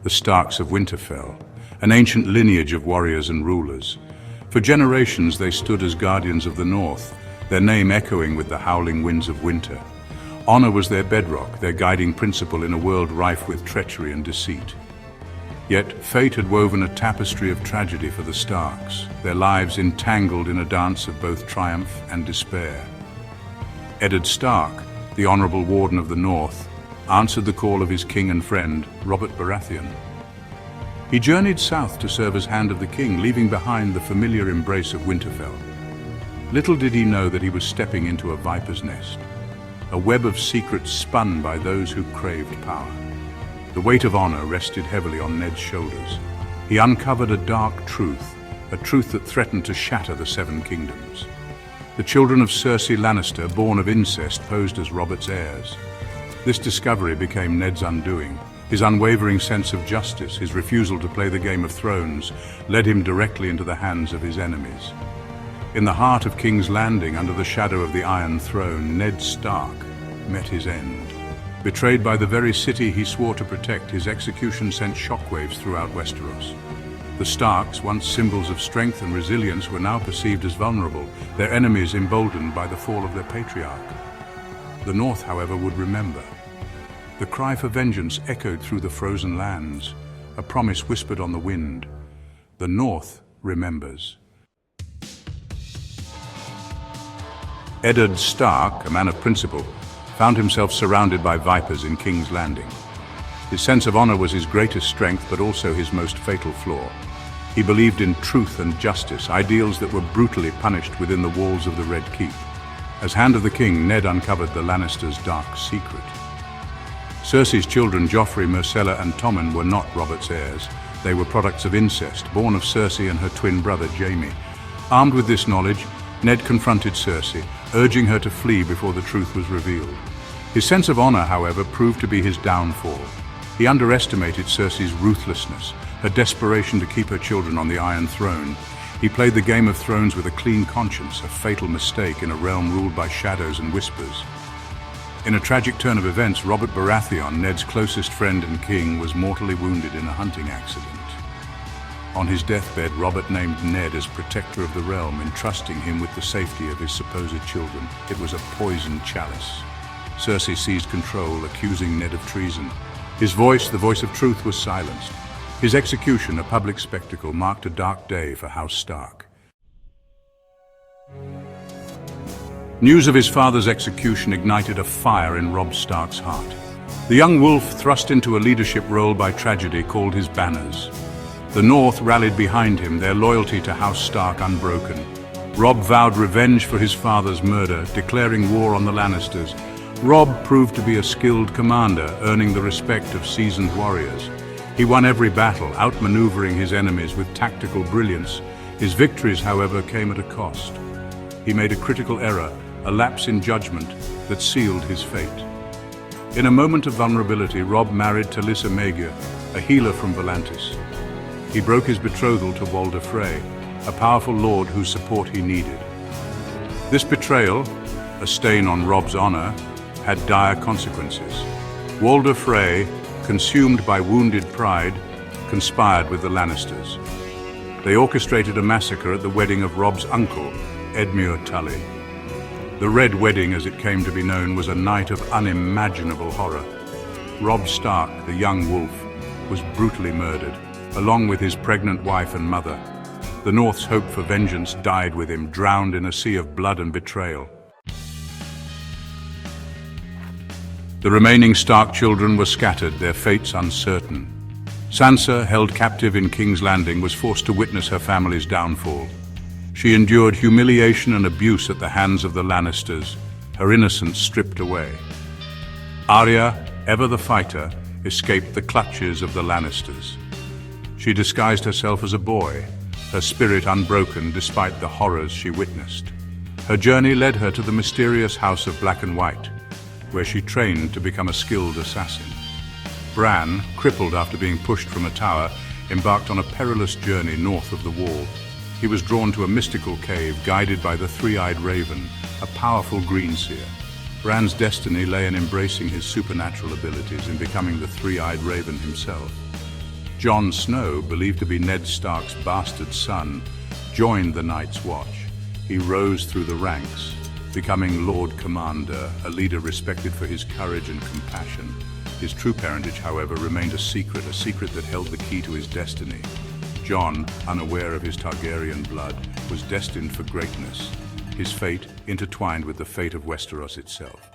the Starks of Winterfell, an ancient lineage of warriors and rulers. For generations they stood as guardians of the North, their name echoing with the howling winds of winter. Honor was their bedrock, their guiding principle in a world rife with treachery and deceit. Yet fate had woven a tapestry of tragedy for the Starks, their lives entangled in a dance of both triumph and despair. Eddard Stark, the honorable warden of the North, answered the call of his king and friend, Robert Baratheon. He journeyed south to serve as Hand of the King, leaving behind the familiar embrace of Winterfell. Little did he know that he was stepping into a viper's nest, a web of secrets spun by those who craved power. The weight of honor rested heavily on Ned's shoulders. He uncovered a dark truth, a truth that threatened to shatter the Seven Kingdoms. The children of Cersei Lannister, born of incest, posed as Robert's heirs. This discovery became Ned's undoing. His unwavering sense of justice, his refusal to play the Game of Thrones, led him directly into the hands of his enemies. In the heart of King's Landing, under the shadow of the Iron Throne, Ned Stark met his end. Betrayed by the very city he swore to protect, his execution sent shockwaves throughout Westeros. The Starks, once symbols of strength and resilience, were now perceived as vulnerable, their enemies emboldened by the fall of their patriarch. The North, however, would remember. The cry for vengeance echoed through the frozen lands, a promise whispered on the wind. The North remembers. Eddard Stark, a man of principle, found himself surrounded by vipers in King's Landing. His sense of honor was his greatest strength, but also his most fatal flaw. He believed in truth and justice, ideals that were brutally punished within the walls of the Red Keep. As Hand of the King, Ned uncovered the Lannisters' dark secret. Cersei's children, Joffrey, Myrcella, and Tommen, were not Robert's heirs. They were products of incest, born of Cersei and her twin brother, Jaime. Armed with this knowledge, Ned confronted Cersei, urging her to flee before the truth was revealed. His sense of honor, however, proved to be his downfall. He underestimated Cersei's ruthlessness, her desperation to keep her children on the Iron Throne. He played the Game of Thrones with a clean conscience, a fatal mistake in a realm ruled by shadows and whispers. In a tragic turn of events, Robert Baratheon, Ned's closest friend and king, was mortally wounded in a hunting accident. On his deathbed, Robert named Ned as protector of the realm, entrusting him with the safety of his supposed children. It was a poisoned chalice. Cersei seized control, accusing Ned of treason. His voice, the voice of truth, was silenced. His execution, a public spectacle, marked a dark day for House Stark. News of his father's execution ignited a fire in Robb Stark's heart. The young wolf, thrust into a leadership role by tragedy, called his banners. The North rallied behind him, their loyalty to House Stark unbroken. Robb vowed revenge for his father's murder, declaring war on the Lannisters. Robb proved to be a skilled commander, earning the respect of seasoned warriors. He won every battle, outmaneuvering his enemies with tactical brilliance. His victories, however, came at a cost. He made a critical error, a lapse in judgment that sealed his fate. In a moment of vulnerability, Robb married Talisa Meager, a healer from Volantis. He broke his betrothal to Walder Frey, a powerful lord whose support he needed. This betrayal, a stain on Robb's honor, had dire consequences. Walder Frey, consumed by wounded pride, conspired with the Lannisters. They orchestrated a massacre at the wedding of Robb's uncle, Edmure Tully. The Red Wedding, as it came to be known, was a night of unimaginable horror. Robb Stark, the young wolf, was brutally murdered, along with his pregnant wife and mother. The North's hope for vengeance died with him, drowned in a sea of blood and betrayal. The remaining Stark children were scattered, their fates uncertain. Sansa, held captive in King's Landing, was forced to witness her family's downfall. She endured humiliation and abuse at the hands of the Lannisters, her innocence stripped away. Arya, ever the fighter, escaped the clutches of the Lannisters. She disguised herself as a boy, her spirit unbroken despite the horrors she witnessed. Her journey led her to the mysterious House of Black and White, where she trained to become a skilled assassin. Bran, crippled after being pushed from a tower, embarked on a perilous journey north of the Wall. He was drawn to a mystical cave guided by the Three-Eyed Raven, a powerful greenseer. Bran's destiny lay in embracing his supernatural abilities, in becoming the Three-Eyed Raven himself. Jon Snow, believed to be Ned Stark's bastard son, joined the Night's Watch. He rose through the ranks, becoming Lord Commander, a leader respected for his courage and compassion. His true parentage, however, remained a secret that held the key to his destiny. Jon, unaware of his Targaryen blood, was destined for greatness, his fate intertwined with the fate of Westeros itself.